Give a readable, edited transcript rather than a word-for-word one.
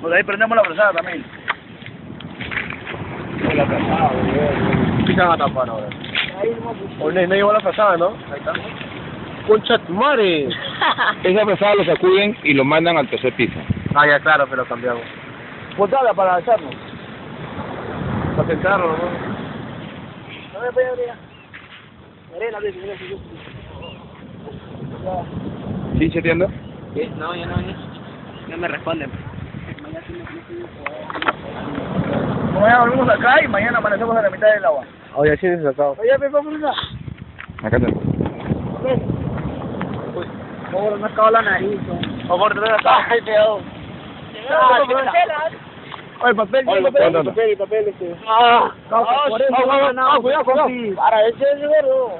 Pues ahí prendemos la frazada también. La frazada, ¿qué se van a tapar ahora? Oye, no llevó la frazada, ¿no? Ahí está. ¡Concha tu madre! Esa frazada lo sacuden y lo mandan al tercer piso. Ah, ya claro, pero cambiamos. Botada para alzarnos. Para sentarnos, ¿no? No me voy a abrir. Arena, ¿Sí, chateando? No, ya no. No me responden. Mañana volvemos acá y mañana amanecemos a la mitad del agua. Oye, sí, se sacado. Oye, vamos acá. Acá está. Por me acabó la nariz. O por te acá. Ay, feo. Oye, papel, papel. Cuidado. Para, ese es el gordo.